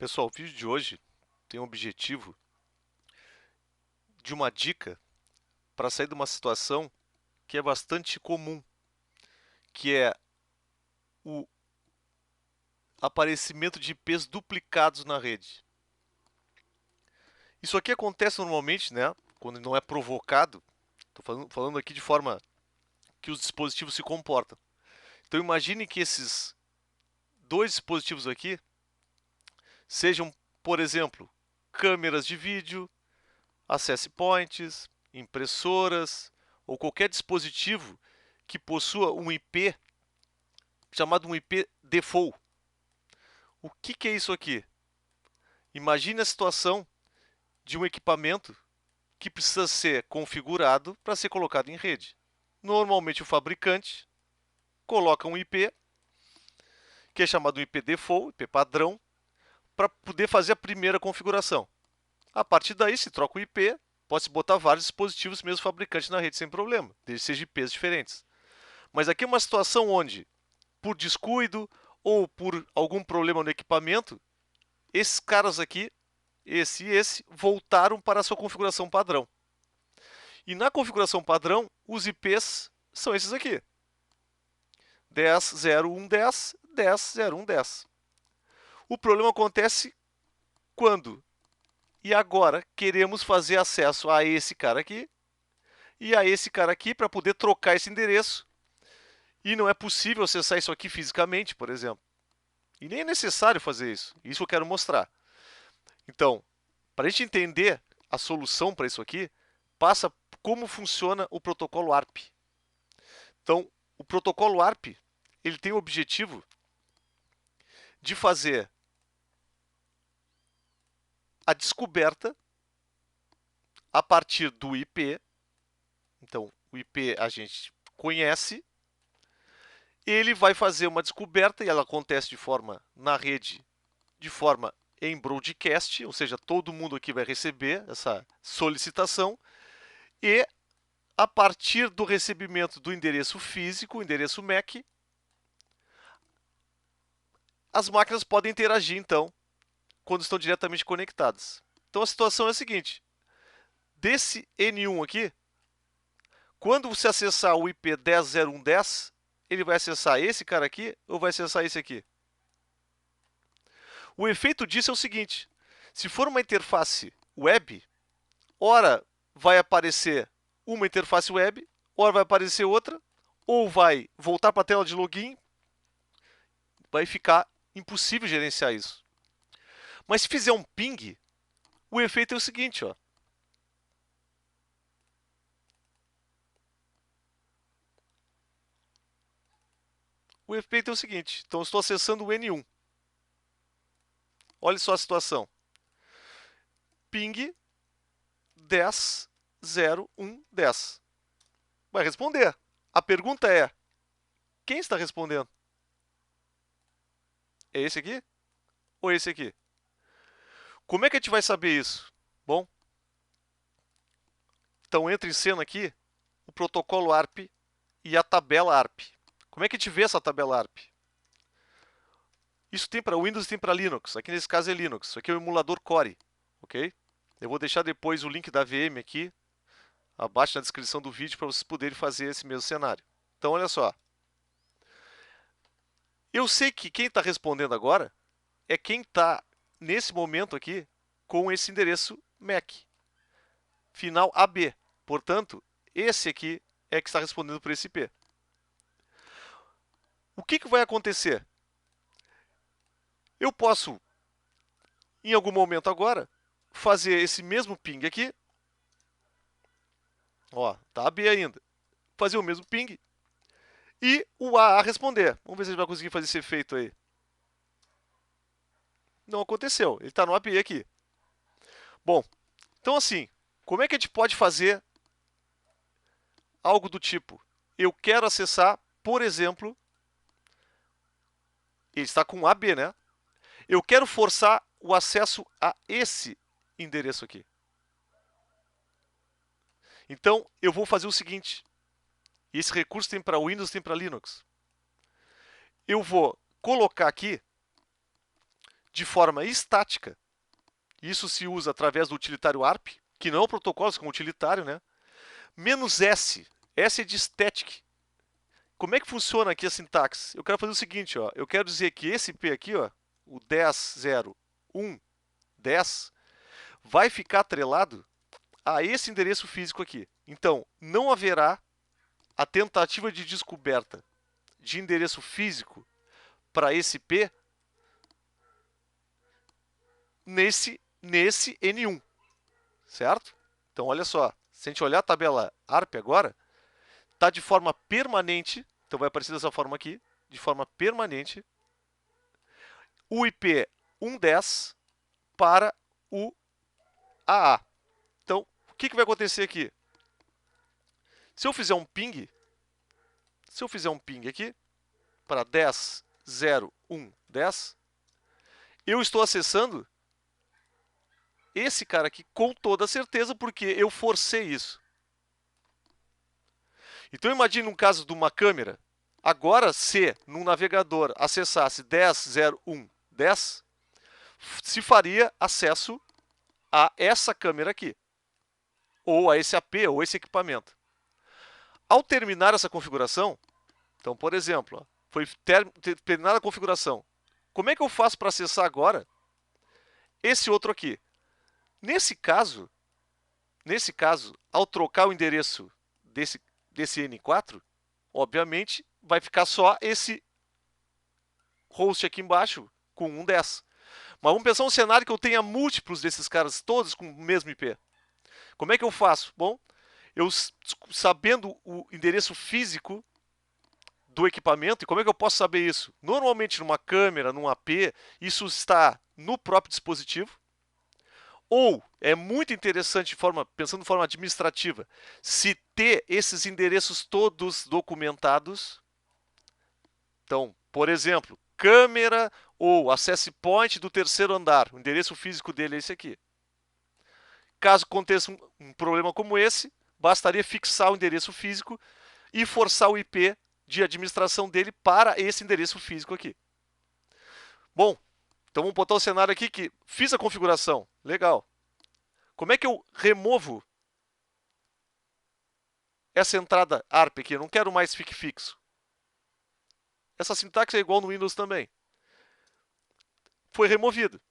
Pessoal, o vídeo de hoje tem o objetivo de uma dica para sair de uma situação que é bastante comum, que é o aparecimento de IPs duplicados na rede. Isso aqui acontece normalmente, né, quando não é provocado. Estou falando aqui de forma que os dispositivos se comportam. Então imagine que esses dois dispositivos aqui sejam, por exemplo, câmeras de vídeo, access points, impressoras ou qualquer dispositivo que possua um IP chamado um IP default. O que é isso aqui? Imagine a situação de um equipamento que precisa ser configurado para ser colocado em rede. Normalmente o fabricante coloca um IP, que é chamado IP default, IP padrão, para poder fazer a primeira configuração. A partir daí se troca o IP, pode-se botar vários dispositivos mesmo fabricante na rede sem problema, desde que sejam IPs diferentes. Mas aqui é uma situação onde, por descuido ou por algum problema no equipamento, esses caras aqui, esse e esse, voltaram para a sua configuração padrão. E na configuração padrão, os IPs são esses aqui. 10.0.1.10, 10.0.1.10. O problema acontece quando e agora queremos fazer acesso a esse cara aqui e a esse cara aqui para poder trocar esse endereço. E não é possível acessar isso aqui fisicamente, por exemplo. E nem é necessário fazer isso. Isso eu quero mostrar. Então, para a gente entender a solução para isso aqui, passa como funciona o protocolo ARP. Então, o protocolo ARP ele tem o objetivo de fazer a descoberta a partir do IP. Então, o IP a gente conhece. Ele vai fazer uma descoberta e ela acontece de forma na rede, de forma em broadcast, ou seja, todo mundo aqui vai receber essa solicitação e a partir do recebimento do endereço físico, o endereço MAC, as máquinas podem interagir então quando estão diretamente conectadas. Então a situação é a seguinte: desse N1 aqui, quando você acessar o IP 10.0.1.10, ele vai acessar esse cara aqui ou vai acessar esse aqui? O efeito disso é o seguinte: se for uma interface web, ora vai aparecer uma interface web, ora vai aparecer outra, ou vai voltar para a tela de login, vai ficar impossível gerenciar isso. Mas se fizer um ping, o efeito é o seguinte, ó. O efeito é o seguinte, então eu estou acessando o N1. Olha só a situação. Ping 10.0.1.10. Vai responder. A pergunta é, quem está respondendo? É esse aqui ou esse aqui? Como é que a gente vai saber isso? Bom, então entra em cena aqui o protocolo ARP e a tabela ARP. Como é que a gente vê essa tabela ARP? Isso tem para Windows e tem para Linux. Aqui nesse caso é Linux. Isso aqui é o emulador Core, ok? Eu vou deixar depois o link da VM aqui, abaixo na descrição do vídeo, para vocês poderem fazer esse mesmo cenário. Então, olha só. Eu sei que quem está respondendo agora é quem está, nesse momento aqui, com esse endereço MAC. Final AB. Portanto, esse aqui é que está respondendo por esse IP. O que vai acontecer? Eu posso, em algum momento agora, fazer esse mesmo ping aqui. Ó, tá AB ainda. Fazer o mesmo ping. E o AA responder. Vamos ver se ele vai conseguir fazer esse efeito aí. Não aconteceu. Ele está no API aqui. Bom, então assim, como é que a gente pode fazer algo do tipo? Eu quero acessar, por exemplo, ele está com AB, né? Eu quero forçar o acesso a esse endereço aqui. Então, eu vou fazer o seguinte. Esse recurso tem para Windows, tem para Linux. Eu vou colocar aqui de forma estática. Isso se usa através do utilitário ARP, que não é um protocolo, é um utilitário, né? Menos S. S é de static. Como é que funciona aqui a sintaxe? Eu quero fazer o seguinte, ó. Eu quero dizer que esse P aqui, ó, o 10, 0, 1, 10, vai ficar atrelado a esse endereço físico aqui. Então, não haverá a tentativa de descoberta de endereço físico para esse P nesse N1, certo? Então, olha só, se a gente olhar a tabela ARP agora, está de forma permanente, então vai aparecer dessa forma aqui, de forma permanente, o IP 110 para o AA. Então, o que vai acontecer aqui? Se eu fizer um ping aqui, para 10, 0, 1, 10, eu estou acessando esse cara aqui com toda certeza, porque eu forcei isso. Então, imagine um caso de uma câmera. Agora, se no navegador acessasse 10, 0, 1, 10, se faria acesso a essa câmera aqui, ou a esse AP, ou esse equipamento. Ao terminar essa configuração, então, por exemplo, ó, foi terminada a configuração. Como é que eu faço para acessar agora esse outro aqui? Nesse caso, ao trocar o endereço desse N4, obviamente, vai ficar só esse host aqui embaixo com 110. Mas vamos pensar um cenário que eu tenha múltiplos desses caras, todos com o mesmo IP. Como é que eu faço? Bom, eu sabendo o endereço físico do equipamento, e como é que eu posso saber isso? Normalmente numa câmera, num AP, isso está no próprio dispositivo. Ou é muito interessante, pensando de forma administrativa, se ter esses endereços todos documentados. Então, por exemplo, câmera ou access point do terceiro andar, o endereço físico dele é esse aqui. Caso aconteça um problema como esse, bastaria fixar o endereço físico e forçar o IP de administração dele para esse endereço físico aqui. Bom, então vamos botar o cenário aqui que fiz a configuração. Legal. Como é que eu removo essa entrada ARP aqui? Eu não quero mais fique fixo. Essa sintaxe é igual no Windows também. Foi removido.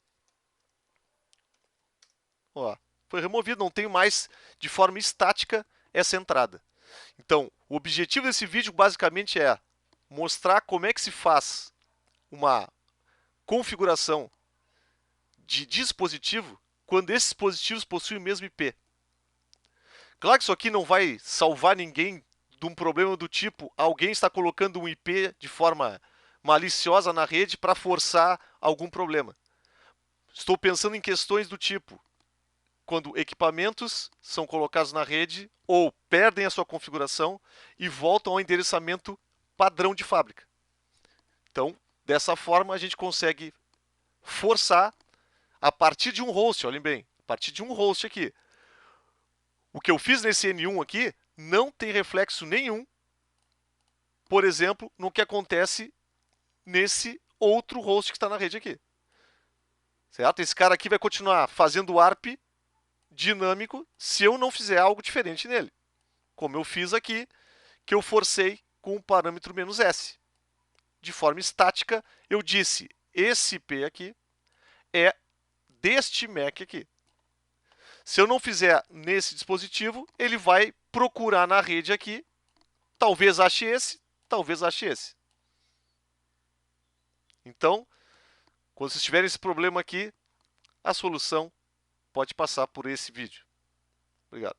Ó, foi removido, não tenho mais de forma estática essa entrada. Então, o objetivo desse vídeo basicamente é mostrar como é que se faz uma configuração de dispositivo quando esses dispositivos possuem o mesmo IP. Claro que isso aqui não vai salvar ninguém de um problema do tipo alguém está colocando um IP de forma maliciosa na rede para forçar algum problema. Estou pensando em questões do tipo quando equipamentos são colocados na rede ou perdem a sua configuração e voltam ao endereçamento padrão de fábrica. Então, dessa forma, a gente consegue forçar a partir de um host, olhem bem, a partir de um host aqui. O que eu fiz nesse N1 aqui não tem reflexo nenhum, por exemplo, no que acontece nesse outro host que está na rede aqui. Certo? Esse cara aqui vai continuar fazendo o ARP dinâmico se eu não fizer algo diferente nele. Como eu fiz aqui, que eu forcei com o parâmetro "-s". De forma estática, eu disse, esse IP aqui é deste MAC aqui. Se eu não fizer nesse dispositivo, ele vai procurar na rede aqui, talvez ache esse, talvez ache esse. Então, quando vocês tiverem esse problema aqui, a solução pode passar por esse vídeo. Obrigado.